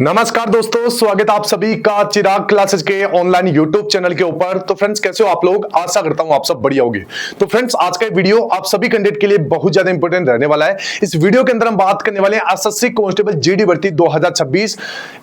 नमस्कार दोस्तों, स्वागत है आप सभी का चिराग क्लासेस के ऑनलाइन यूट्यूब चैनल के ऊपर। तो फ्रेंड्स, कैसे हो आप लोग? आशा करता हूं आप सब बढ़िया होंगे। तो फ्रेंड्स, आज का वीडियो आप सभी कैंडिडेट के लिए बहुत ज्यादा इंपॉर्टेंट रहने वाला है। इस वीडियो के अंदर हम बात करने वाले हैं एसएससी कांस्टेबल जीडी भर्ती 2026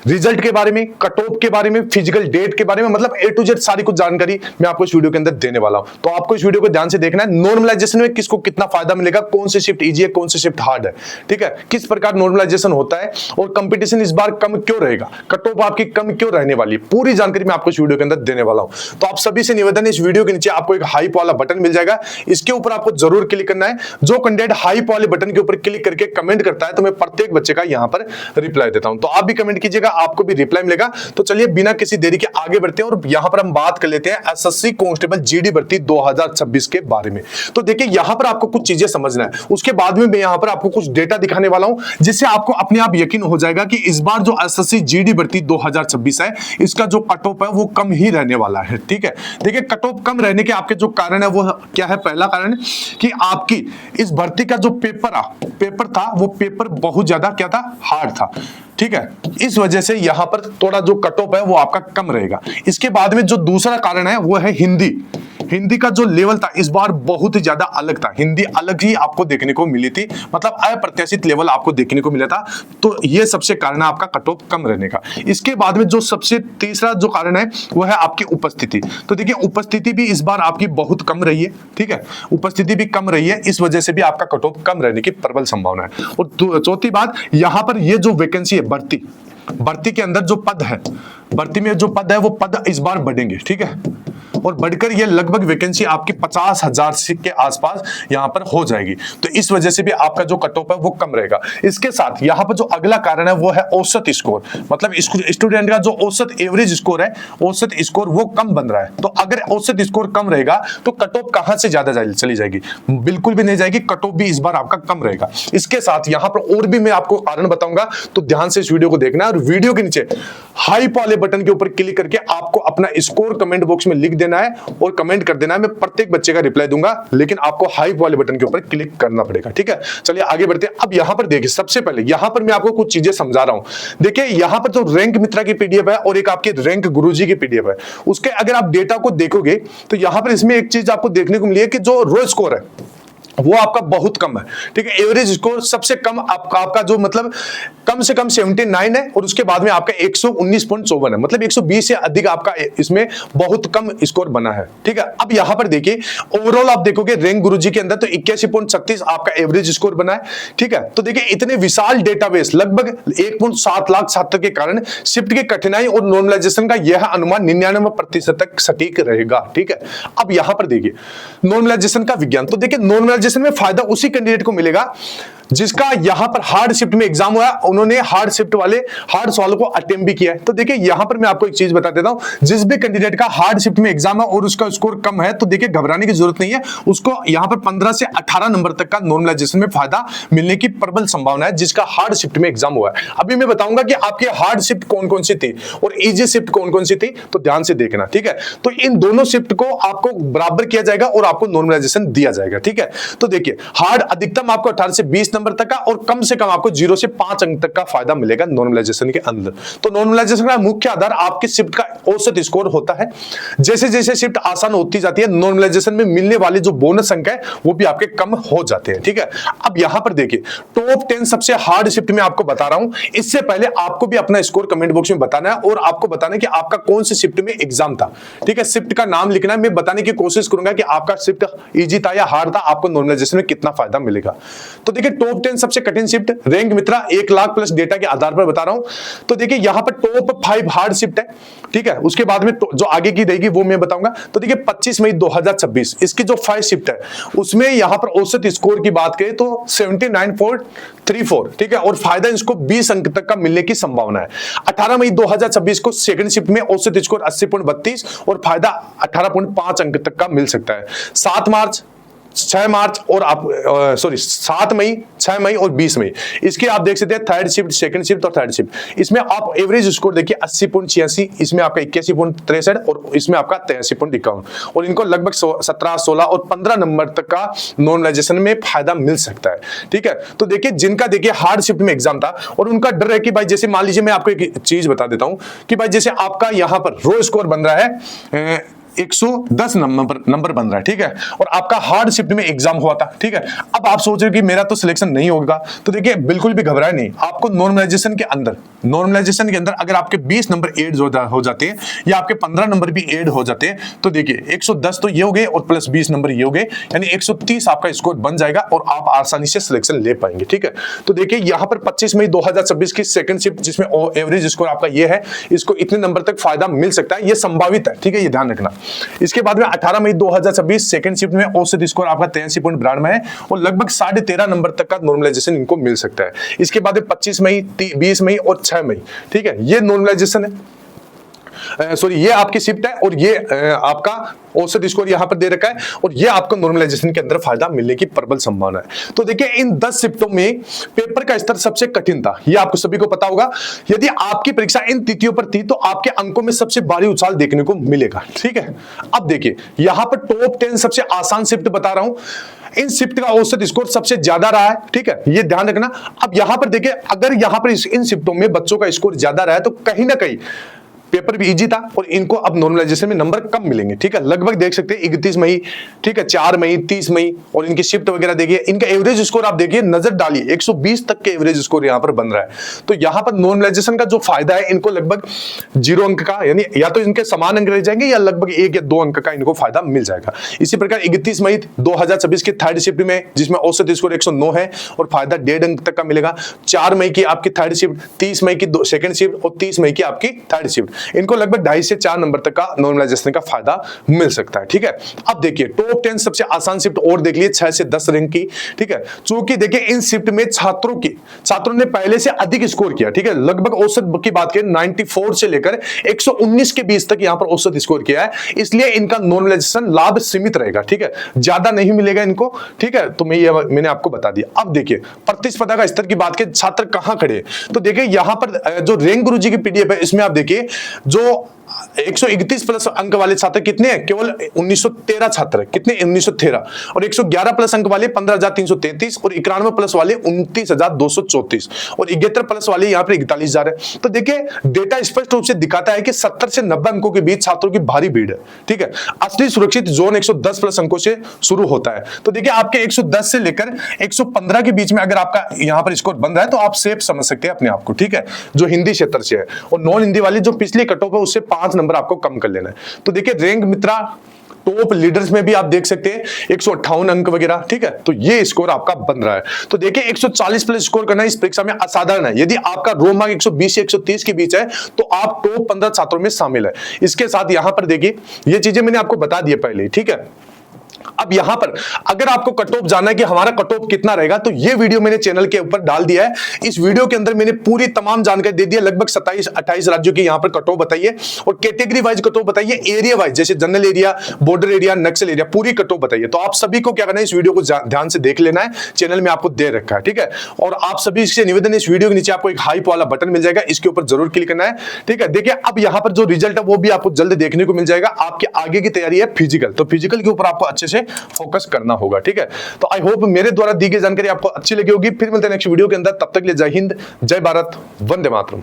रिजल्ट के बारे में, कट ऑफ के बारे में, फिजिकल डेट के बारे में, मतलब ए टू जेड सारी कुछ जानकारी मैं आपको इस वीडियो के अंदर देने वाला हूं। तो आपको इस वीडियो को ध्यान से देखना है। नॉर्मलाइजेशन में किसको कितना फायदा मिलेगा, कौन सी शिफ्ट इजी है, कौन सी शिफ्ट हार्ड है, ठीक है, किस प्रकार नॉर्मलाइजेशन होता है और कंपटीशन इस बार कम क्यों रहेगा, कट ऑफ आपकी कम क्यों रहने वाली है, पूरी जानकारी मैं आपको इस वीडियो के अंदर देने वाला हूं। तो आप सभी से निवेदन है, इस वीडियो के नीचे आपको एक हाइप वाला बटन मिल जाएगा, इसके ऊपर आपको जरूर क्लिक करना है। जो कैंडिडेट हाइप वाले बटन के ऊपर क्लिक करके कमेंट करता है तो मैं प्रत्येक बच्चे का यहां पर रिप्लाई देता हूं। तो आप भी कमेंट कीजिएगा, आपको भी रिप्लाई मिलेगा। तो चलिए बिना किसी देरी के आगे बढ़ते हैं और यहां पर हम बात कर लेते हैं एसएससी कांस्टेबल जीडी भर्ती 2026 के बारे में। तो देखिए, यहां पर आपको कुछ चीजें समझना है, उसके बाद में मैं यहां पर आपको कुछ डेटा दिखाने वाला हूं, जिससे आपको अपने आप यकीन हो जाएगा कि इस बार जो एसएससी जीडी भर्ती 2026 है, इसका जो कट ऑफ है वो कम ही रहने वाला है, ठीक है। देखिए, कट ऑफ कम रहने के आपके जो कारण है वो क्या है? पहला कारण कि आपकी इस भर्ती का जो पेपर था वो पेपर बहुत ज्यादा क्या था, हार्ड था, ठीक है। इस वजह से यहां पर थोड़ा जो कट ऑफ है वो आपका कम रहेगा। इसके बाद में जो दूसरा कारण है वो है हिंदी का जो लेवल था इस बार बहुत ही ज्यादा अलग था। हिंदी अलग ही आपको देखने को मिली थी, मतलब अप्रत्याशित लेवल आपको देखने को मिला था। तो ये सबसे कारण है आपका कट ऑफ कम रहने का। इसके बाद में जो सबसे तीसरा जो कारण है वो है आपकी उपस्थिति। तो देखिए, उपस्थिति भी इस बार आपकी बहुत कम रही है, ठीक है, उपस्थिति भी कम रही है। इस वजह से भी आपका कट ऑफ कम रहने की प्रबल संभावना है। और चौथी बात, यहां पर ये जो वैकेंसी है भर्ती के अंदर जो पद है, भर्ती में जो पद है वो पद इस बार बढ़ेंगे, ठीक है, और बढ़कर ये लगभग वैकेंसी आपकी 50,000 के आसपास यहां पर हो जाएगी। तो इस वजह से भी आपका जो कट ऑफ है वो कम रहेगा। इसके साथ यहां पर जो अगला कारण है वो है औसत स्कोर, मतलब स्टूडेंट का जो औसत एवरेज स्कोर है, औसत स्कोर वो कम बन रहा है। तो अगर औसत स्कोर कम रहेगा तो कट ऑफ कहां से ज्यादा चली जाएगी? बिल्कुल भी नहीं जाएगी, कट ऑफ भी इस बार आपका कम रहेगा। इसके साथ यहां पर और भी मैं आपको कारण बताऊंगा, तो ध्यान से इस वीडियो को देखना है और वीडियो के नीचे हाइप वाले बटन के ऊपर क्लिक करके आपको अपना स्कोर कमेंट बॉक्स में लिख देना है और कमेंट कर देना है। मैं प्रत्येक बच्चे का रिप्लाई दूंगा, लेकिन आपको हाइप वाले बटन के ऊपर क्लिक करना पड़ेगा, ठीक है। चलिए आगे बढ़ते हैं। अब यहां पर देखिए, सबसे पहले यहां पर मैं आपको कुछ चीजें समझा रहा हूं। देखिए, यहां पर जो रैंक मित्रा की पीडीएफ है और एक आपकी रैंक गुरुजी की पीडीएफ है, उसके अगर आप डेटा को देखोगे तो यहां पर इसमें एक चीज आपको देखने को मिली है कि जो रो स्कोर है वो आपका बहुत कम है, ठीक है। एवरेज स्कोर सबसे कम आपका जो मतलब कम से कम 79 है और उसके बाद में आपका 119.54 है, मतलब 120 से अधिक आपका इसमें बहुत कम स्कोर बना है, ठीक है। अब यहां पर देखिए, ओवरऑल आप देखोगे रैंक गुरुजी के अंदर तो 81.36 आपका एवरेज स्कोर बना है, ठीक है। तो देखिए, इतने विशाल डेटाबेस लगभग 1.7 लाख छात्र के कारण शिफ्ट की कठिनाई और नॉर्मलाइजेशन का यह अनुमान 99% तक सटीक रहेगा, ठीक है। अब यहां पर देखिए नॉर्मलाइजेशन का विज्ञान। तो देखिए, नॉर्मलाइजेशन में फायदा उसी कैंडिडेट को मिलेगा जिसका यहां पर हार्ड शिफ्ट में एग्जाम हुआ, उन्होंने हार्ड शिफ्ट वाले हार्ड सवालों को अटेम्प्ट भी किया है। तो देखिए, यहां पर मैं आपको एक चीज बता देता हूं, जिस भी कैंडिडेट का हार्ड शिफ्ट में एग्जाम है और उसका स्कोर कम है, तो देखिए घबराने की जरूरत नहीं है, उसको यहां पर 15 से 18 नंबर तक का नॉर्मलाइजेशन में फायदा मिलने की प्रबल संभावना है, जिसका हार्ड शिफ्ट में एग्जाम हुआ है। अभी मैं बताऊंगा कि आपकी हार्ड शिफ्ट कौन कौन सी थी और इजी शिफ्ट कौन कौन सी थी, तो ध्यान से देखना, ठीक है। तो इन दोनों शिफ्ट को आपको बराबर किया जाएगा और आपको नॉर्मलाइजेशन दिया जाएगा, ठीक है। तो देखिए, हार्ड अधिकतम आपको 18 से 20 नंबर तक का और कम से कम आपको 0 से 5 अंक तक का फायदा मिलेगा नॉर्मलाइजेशन के अंदर। तो नॉर्मलाइजेशन का मुख्य आधार आपके शिफ्ट का औसत स्कोर होता है। जैसे जैसे शिफ्ट आसान होती जाती है, नॉर्मलाइजेशन में मिलने वाले जो बोनस अंक है वो भी आपके कम हो जाते हैं, ठीक है। अब यहां पर देखिए, टॉप 10 सबसे हार्ड शिफ्ट में आपको बता रहा हूं। इससे पहले आपको भी अपना स्कोर कमेंट बॉक्स में बताना है और आपको बताना है कि आपका कौन सी शिफ्ट में एग्जाम था, ठीक है। शिफ्ट का नाम लिखना है, मैं बताने की कोशिश करूंगा कि आपका शिफ्ट इजी था या हार्ड था, आपको नॉर्मलाइजेशन में कितना फायदा मिलेगा। तो देखिए, टॉप 10 सबसे कठिन शिफ्ट रैंक मित्रा 1 लाख प्लस डेटा के आधार पर बता रहा हूं। तो देखिए, यहां पर टॉप 5 हार्ड शिफ्ट है, ठीक है। उसके बाद में जो आगे की रहेगी वो मैं बताऊंगा। तो देखिए, 25 मई 2026 इसकी जो 5 शिफ्ट है उसमें यहां पर औसत स्कोर की बात करें तो 79.34, ठीक है, और फायदा इसको 20 अंक तक का मिलने की संभावना है। 18 मई 2026 को सेकंड शिफ्ट में औसत स्कोर 80.32 और फायदा 18.5 अंक तक का मिल सकता है। 7 मार्च 6 मार्च और आप 7 मई, 6 मई और 20 मई, इसके आप देख सकते हैं थर्ड शिफ्ट, सेकंड शिफ्ट और थर्ड शिफ्ट। इसमें आप एवरेज स्कोर देखिए 80.86, इसमें आपका 81.63 और इसमें आपका 83.51, और इनको लगभग 17, 16 और 15 नंबर तक का नॉर्मलाइजेशन में फायदा मिल सकता है। ठीक है, तो देखिए जिनका देखिए हार्ड शिफ्ट में एग्जाम था और उनका डर है कि भाई जैसे मान लीजिए मैं आपको एक चीज बता देता हूं कि भाई जैसे आपका यहां पर रो स्कोर बन रहा है 110 नंबर बन रहा है, ठीक है, और आपका हार्ड शिफ्ट में एग्जाम हुआ था, ठीक है। अब आप सोच रहे हो कि मेरा तो सिलेक्शन नहीं होगा, तो देखिए बिल्कुल भी घबराए नहीं। आपको नॉर्मलाइजेशन के अंदर अगर आपके 20 नंबर ऐड हो जाते हैं या आपके 15 नंबर भी ऐड हो जाते हैं, तो देखिए 110 तो ये हो गए और प्लस 20 नंबर ये हो गए, यानी 130 आपका स्कोर बन जाएगा और आप आसानी से सिलेक्शन ले पाएंगे। ठीक है, तो देखिए यहां पर 25 मई 2026 की सेकंड शिफ्ट जिसमें एवरेज स्कोर आपका ये है, इसको इतने नंबर तक फायदा मिल सकता है, ये संभावित है, ठीक है, ये ध्यान रखना। इसके बाद में 18 मई 2026 सेकंड शिफ्ट में औसत स्कोर आपका 83.92 है और लगभग 13.5 नंबर तक का नॉर्मलाइजेशन इनको मिल सकता है। इसके बाद 25 मई, 20 मई और 6 मई, ठीक है, ये नॉर्मलाइजेशन है, ये आपकी शिफ्ट है और ये आपका औसत स्कोर यहां पर दे रखा है और ये आपको नॉर्मलाइजेशन के अंदर फायदा मिलने की प्रबल संभावना है। तो देखिए इन 10 शिफ्टों में पेपर का स्तर सबसे कठिन था, ये आपको सभी को पता होगा। यदि आपकी परीक्षा इन तिथियों पर थी तो आपके अंकों में सबसे भारी उछाल देखने को मिलेगा। ठीक है, अब देखिए यहां पर टॉप 10 सबसे आसान शिफ्ट बता रहा हूं, इन शिफ्ट का औसत स्कोर सबसे ज्यादा रहा है। ठीक है, ये ध्यान रखना। अब यहां पर देखिए अगर यहां पर इन शिफ्टों में बच्चों का स्कोर ज्यादा रहा है तो कहीं ना कहीं पेपर भी इजी था और इनको अब नॉर्मलाइजेशन में नंबर कम मिलेंगे। ठीक है, लगभग देख सकते हैं 31 मई, ठीक है, 4 मई, 30 मई और इनकी शिफ्ट वगैरह देखिए, इनका एवरेज स्कोर आप देखिए, नजर डालिए 120 तक के एवरेज स्कोर यहां पर बन रहा है। तो यहां पर नॉर्मलाइजेशन का जो फायदा है इनको लगभग 0 अंक का, यानी या तो इनके समान अंक रह जाएंगे या लगभग 1 या 2 अंक का इनको फायदा मिल जाएगा। इसी प्रकार 31 मई 2026 की थर्ड शिफ्ट में जिसमें औसत स्कोर 109 है और फायदा 1.5 अंक तक का मिलेगा। 4 मई की आपकी थर्ड शिफ्ट, 30 मई की सेकंड शिफ्ट और 30 मई की आपकी थर्ड शिफ्ट, इनको लगभग 2.5 से 4 नंबर तक का नॉर्मलाइजेशन का फायदा मिल सकता है। ठीक है, अब देखिए टॉप 10 सबसे आसान शिफ्ट और देख लिए 6 से 10 रैंक की। ठीक है, चूंकि देखिए इन शिफ्ट में छात्रों ने पहले से अधिक स्कोर किया। ठीक है, लगभग औसत की बात करें 94 से लेकर 119 के बीच तक यहां पर औसत स्कोर किया है, इसलिए इनका नॉर्मलाइजेशन लाभ सीमित रहेगा। ठीक है, ज्यादा नहीं मिलेगा इनको। ठीक है, तो मैंने आपको बता दिया। अब देखिए प्रतिस्पर्धा का स्तर की बात करें, छात्र कहां खड़े हैं, तो देखिए यहां पर जो रैंक गुरुजी की पीडीएफ है इसमें आप देखिए जो 131 प्लस अंक वाले छात्र कितने हैं, केवल 1913 छात्र है। कितने, 1913, और 111 प्लस अंक वाले 15,333 और 91 प्लस वाले 29,234 और 71 प्लस वाले यहाँ पर 41,000 है। तो देखिए डेटा स्पष्ट रूप से दिखाता है कि 70 से 90 अंकों के बीच छात्रों की भारी भीड़ है। ठीक है, असली सुरक्षित जोन 110 प्लस अंकों से शुरू होता है। तो देखिए आपके 110 से लेकर 115 के बीच में अगर आपका यहाँ पर स्कोर बन रहा है तो आप सेफ समझ सकते हैं अपने आप को। ठीक है, जो हिंदी क्षेत्र से है, और नॉन हिंदी वाली जो पिछली कट ऑफ है उससे 5 नंबर आपको कम कर लेना है। तो देखिए रैंक मित्रा टॉप लीडर्स में भी आप देख सकते हैं 158 अंक वगैरह। ठीक है, तो ये स्कोर आपका बन रहा है। तो देखिए 140 प्लस स्कोर करना इस परीक्षा में असाधारण है। यदि आपका रो मार्क 120 से 130 के बीच है तो आप टॉप 15 छात्रों में शामिल है। इसके साथ यहां पर देखिए ये चीजें मैंने आपको बता दी पहले। ठीक है, अब यहां पर अगर आपको कट ऑफ जानना है कि हमारा कट ऑफ कितना रहेगा तो ये वीडियो मैंने चैनल के ऊपर डाल दिया है। इस वीडियो के अंदर मैंने पूरी तमाम जानकारी दे दी है। लगभग 27-28 राज्यों की यहां पर कट ऑफ बताइए और कैटेगरी वाइज कट ऑफ बताइए, एरिया वाइज जैसे जनरल एरिया, बॉर्डर एरिया, नक्सल एरिया, पूरी कट ऑफ बताइए। तो आप सभी को क्या करना है, इस वीडियो को ध्यान से देख लेना है, चैनल में आपको दे रखा है। ठीक है, और आप सभी से निवेदन है इस वीडियो के नीचे आपको एक हाइप वाला बटन मिल जाएगा, इसके ऊपर जरूर क्लिक करना है। ठीक है, देखिए अब यहां पर जो रिजल्ट है वो भी आपको जल्द देखने को मिल जाएगा। आपके आगे की तैयारी है फिजिकल, तो फिजिकल के ऊपर आपको अच्छे से फोकस करना होगा। ठीक है, तो आई होप मेरे द्वारा दी गई जानकारी आपको अच्छी लगी होगी। फिर मिलते हैं नेक्स्ट वीडियो के अंदर, तब तक के लिए जय हिंद, जय भारत, वंदे मातरम।